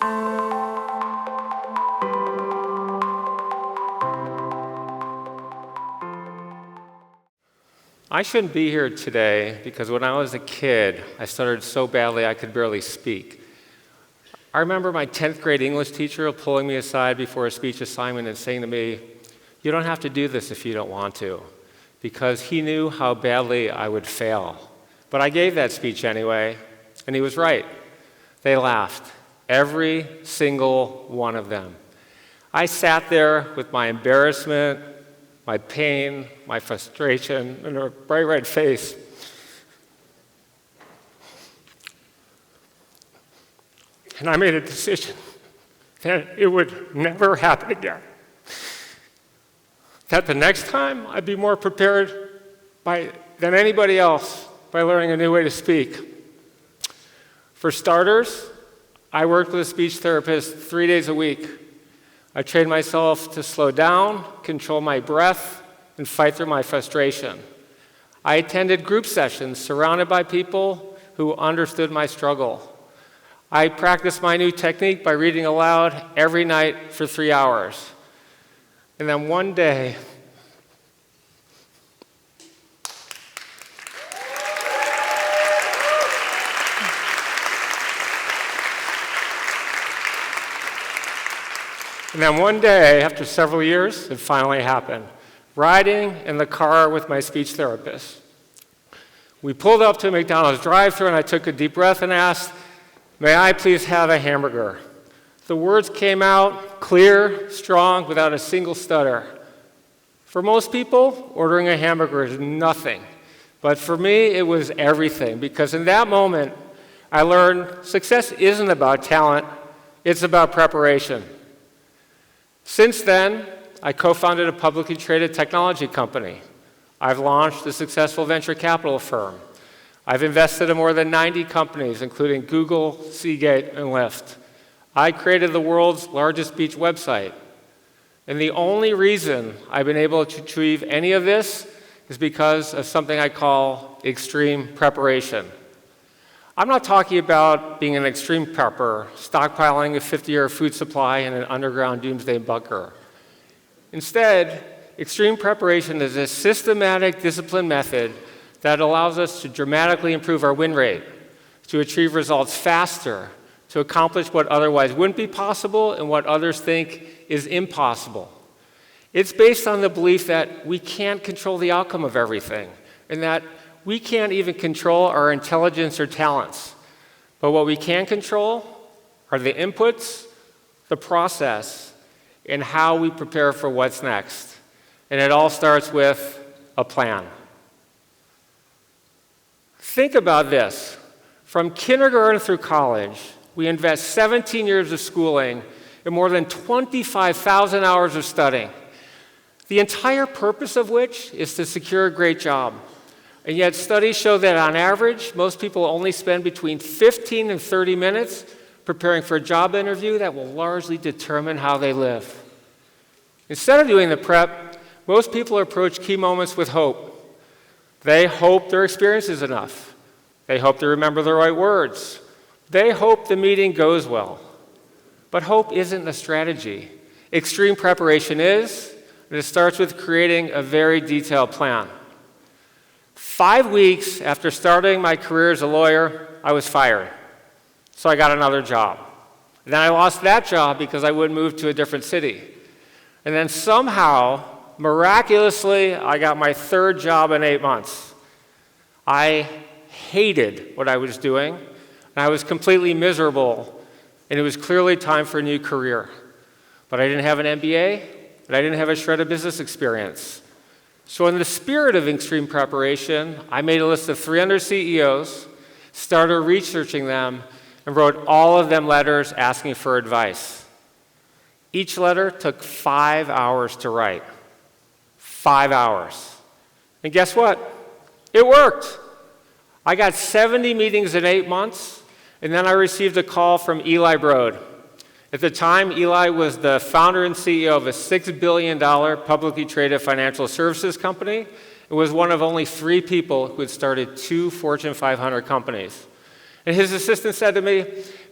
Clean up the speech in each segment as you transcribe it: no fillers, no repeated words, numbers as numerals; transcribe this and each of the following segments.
I shouldn't be here today because when I was a kid, I stuttered so badly I could barely speak. I remember my 10th grade English teacher pulling me aside before a speech assignment and saying to me, "You don't have to do this if you don't want to," because he knew how badly I would fail. But I gave that speech anyway, and he was right. They laughed, every single one of them. I sat there with my embarrassment, my pain, my frustration, and a bright red face. And I made a decision that it would never happen again. That the next time I'd be more prepared than anybody else by learning a new way to speak. For starters, I worked with a speech therapist 3 days a week. I trained myself to slow down, control my breath, and fight through my frustration. I attended group sessions surrounded by people who understood my struggle. I practiced my new technique by reading aloud every night for 3 hours. And then one day, after several years, it finally happened. Riding in the car with my speech therapist. We pulled up to a McDonald's drive-thru and I took a deep breath and asked, "May I please have a hamburger?" The words came out clear, strong, without a single stutter. For most people, ordering a hamburger is nothing. But for me, it was everything, because in that moment, I learned success isn't about talent, it's about preparation. Since then, I co-founded a publicly traded technology company. I've launched a successful venture capital firm. I've invested in more than 90 companies, including Google, Seagate, and Lyft. I created the world's largest speech website. And the only reason I've been able to achieve any of this is because of something I call extreme preparation. I'm not talking about being an extreme prepper, stockpiling a 50-year food supply in an underground doomsday bunker. Instead, extreme preparation is a systematic, disciplined method that allows us to dramatically improve our win rate, to achieve results faster, to accomplish what otherwise wouldn't be possible and what others think is impossible. It's based on the belief that we can't control the outcome of everything, and that we can't even control our intelligence or talents. But what we can control are the inputs, the process, and how we prepare for what's next. And it all starts with a plan. Think about this. From kindergarten through college, we invest 17 years of schooling and more than 25,000 hours of studying, the entire purpose of which is to secure a great job. And yet studies show that on average, most people only spend between 15 and 30 minutes preparing for a job interview that will largely determine how they live. Instead of doing the prep, most people approach key moments with hope. They hope their experience is enough. They hope they remember the right words. They hope the meeting goes well. But hope isn't a strategy. Extreme preparation is, and it starts with creating a very detailed plan. 5 weeks after starting my career as a lawyer, I was fired. So I got another job. And then I lost that job because I wouldn't move to a different city. And then somehow, miraculously, I got my third job in 8 months. I hated what I was doing, and I was completely miserable, and it was clearly time for a new career. But I didn't have an MBA, and I didn't have a shred of business experience. So in the spirit of extreme preparation, I made a list of 300 CEOs, started researching them, and wrote all of them letters asking for advice. Each letter took 5 hours to write. 5 hours. And guess what? It worked. I got 70 meetings in 8 months, and then I received a call from Eli Broad. At the time, Eli was the founder and CEO of a $6 billion publicly traded financial services company. It was one of only 3 people who had started 2 Fortune 500 companies. And his assistant said to me,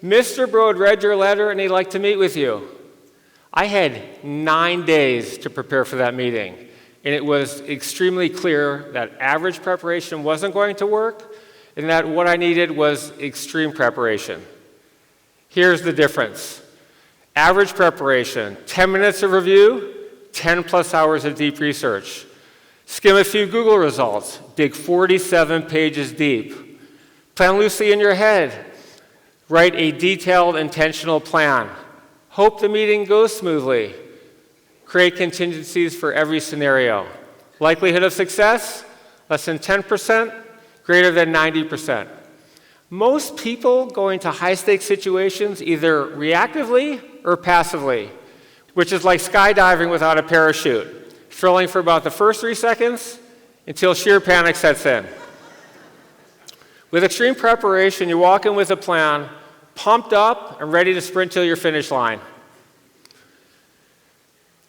"Mr. Broad read your letter and he'd like to meet with you." I had 9 days to prepare for that meeting, and it was extremely clear that average preparation wasn't going to work, and that what I needed was extreme preparation. Here's the difference. Average preparation, 10 minutes of review, 10 plus hours of deep research. Skim a few Google results, dig 47 pages deep. Plan loosely in your head. Write a detailed, intentional plan. Hope the meeting goes smoothly. Create contingencies for every scenario. Likelihood of success, less than 10%, greater than 90%. Most people go into high-stakes situations either reactively or passively, which is like skydiving without a parachute, thrilling for about the first 3 seconds until sheer panic sets in. With extreme preparation, you walk in with a plan, pumped up and ready to sprint till your finish line.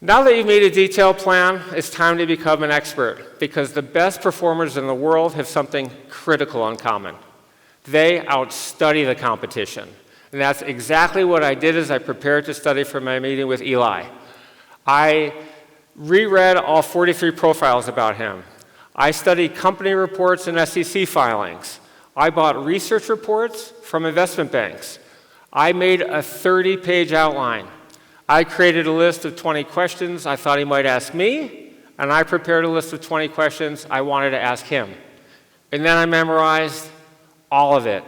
Now that you've made a detailed plan, it's time to become an expert, because the best performers in the world have something critical in common. They outstudy the competition. And that's exactly what I did as I prepared to study for my meeting with Eli. I reread all 43 profiles about him. I studied company reports and SEC filings. I bought research reports from investment banks. I made a 30-page outline. I created a list of 20 questions I thought he might ask me, and I prepared a list of 20 questions I wanted to ask him. And then I memorized all of it.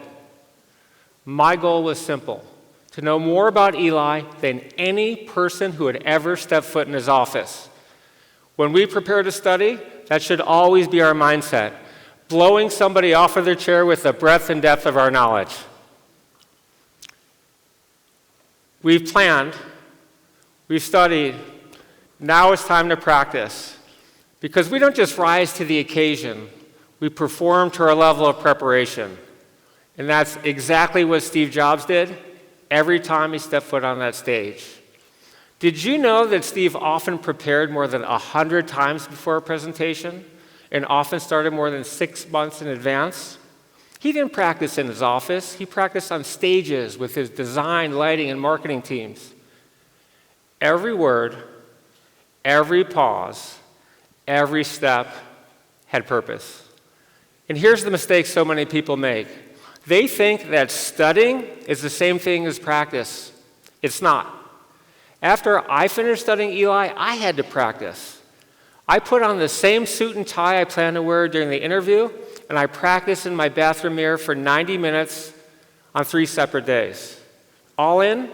My goal was simple: to know more about Eli than any person who had ever stepped foot in his office. When we prepare to study, that should always be our mindset, blowing somebody off of their chair with the breadth and depth of our knowledge. We've planned, we've studied, now it's time to practice. Because we don't just rise to the occasion, we perform to our level of preparation. And that's exactly what Steve Jobs did every time he stepped foot on that stage. Did you know that Steve often prepared more than 100 times before a presentation and often started more than 6 months in advance? He didn't practice in his office. He practiced on stages with his design, lighting, and marketing teams. Every word, every pause, every step had purpose. And here's the mistake so many people make. They think that studying is the same thing as practice. It's not. After I finished studying Eli, I had to practice. I put on the same suit and tie I planned to wear during the interview, and I practiced in my bathroom mirror for 90 minutes on 3 separate days. All in,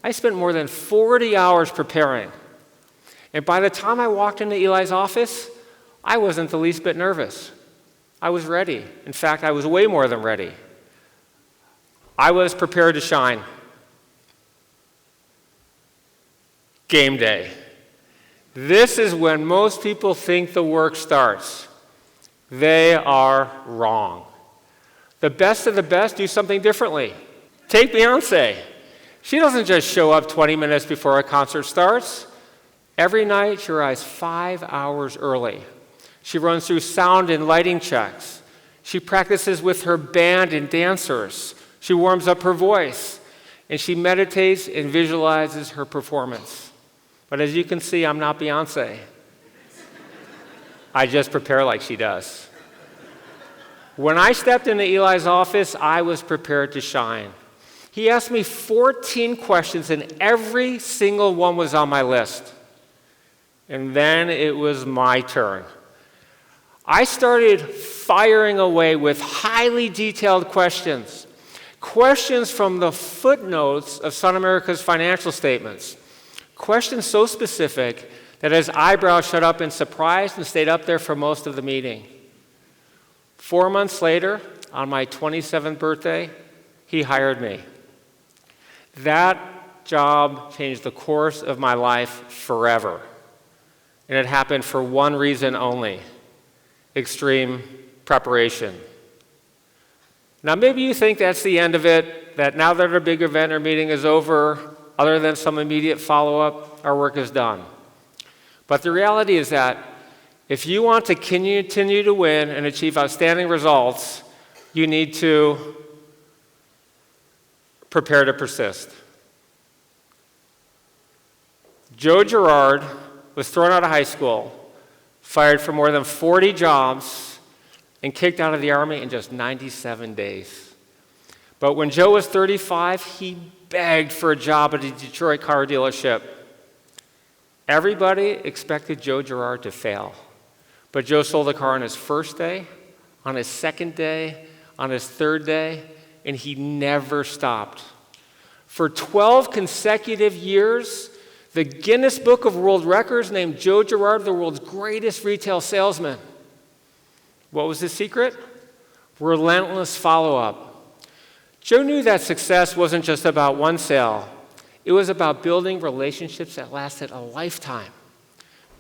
I spent more than 40 hours preparing. And by the time I walked into Eli's office, I wasn't the least bit nervous. I was ready. In fact, I was way more than ready. I was prepared to shine. Game day. This is when most people think the work starts. They are wrong. The best of the best do something differently. Take Beyoncé. She doesn't just show up 20 minutes before a concert starts. Every night, she arrives 5 hours early. She runs through sound and lighting checks. She practices with her band and dancers. She warms up her voice. And she meditates and visualizes her performance. But as you can see, I'm not Beyoncé. I just prepare like she does. When I stepped into Eli's office, I was prepared to shine. He asked me 14 questions, and every single one was on my list. And then it was my turn. I started firing away with highly detailed questions. Questions from the footnotes of Sun America's financial statements. Questions so specific that his eyebrows shot up in surprise and stayed up there for most of the meeting. 4 months later, on my 27th birthday, he hired me. That job changed the course of my life forever. And it happened for one reason only: extreme preparation. Now, maybe you think that's the end of it, that now that our big event or meeting is over, other than some immediate follow-up, our work is done. But the reality is that if you want to continue to win and achieve outstanding results, you need to prepare to persist. Joe Gerard was thrown out of high school, fired from more than 40 jobs, and kicked out of the Army in just 97 days. But when Joe was 35, he begged for a job at a Detroit car dealership. Everybody expected Joe Gerard to fail. But Joe sold a car on his first day, on his second day, on his third day, and he never stopped. For 12 consecutive years, the Guinness Book of World Records named Joe Gerard the world's greatest retail salesman. What was his secret? Relentless follow-up. Joe knew that success wasn't just about one sale. It was about building relationships that lasted a lifetime.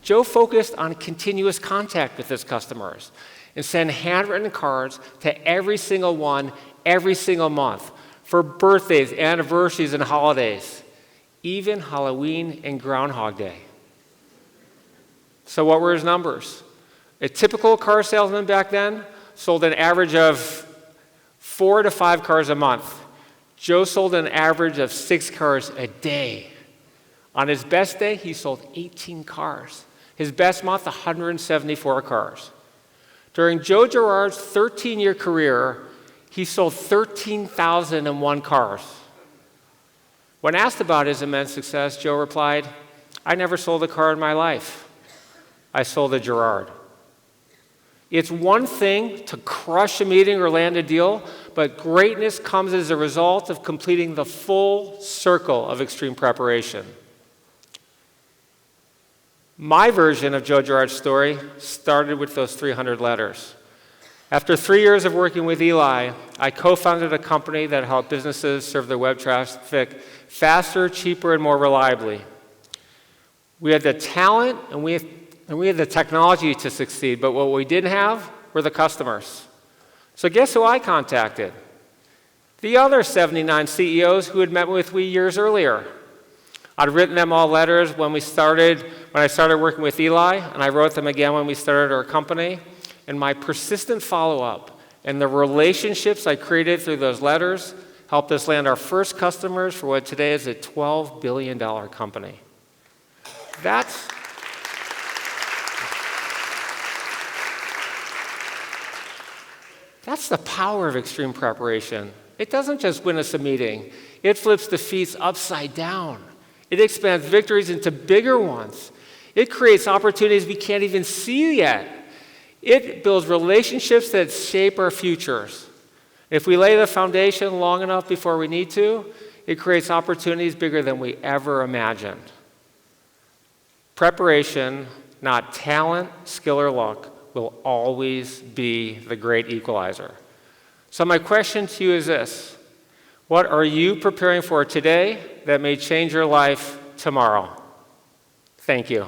Joe focused on continuous contact with his customers and sent handwritten cards to every single one every single month for birthdays, anniversaries, and holidays, even Halloween and Groundhog Day. So what were his numbers? A typical car salesman back then sold an average of 4 to 5 cars a month. Joe sold an average of 6 cars a day. On his best day, he sold 18 cars. His best month, 174 cars. During Joe Gerard's 13-year career, he sold 13,001 cars. When asked about his immense success, Joe replied, "I never sold a car in my life. I sold a Gerard." It's one thing to crush a meeting or land a deal, but greatness comes as a result of completing the full circle of extreme preparation. My version of Joe Gerard's story started with those 300 letters. After 3 years of working with Eli, I co-founded a company that helped businesses serve their web traffic faster, cheaper, and more reliably. We had the talent and we had the technology to succeed, but what we didn't have were the customers. So guess who I contacted? The other 79 CEOs who had met with me years earlier. I'd written them all letters when I started working with Eli, and I wrote them again when we started our company. And my persistent follow-up and the relationships I created through those letters helped us land our first customers for what today is a $12 billion company. That's the power of extreme preparation. It doesn't just win us a meeting. It flips defeats upside down. It expands victories into bigger ones. It creates opportunities we can't even see yet. It builds relationships that shape our futures. If we lay the foundation long enough before we need to, it creates opportunities bigger than we ever imagined. Preparation, not talent, skill, or luck, will always be the great equalizer. So my question to you is this: what are you preparing for today that may change your life tomorrow? Thank you.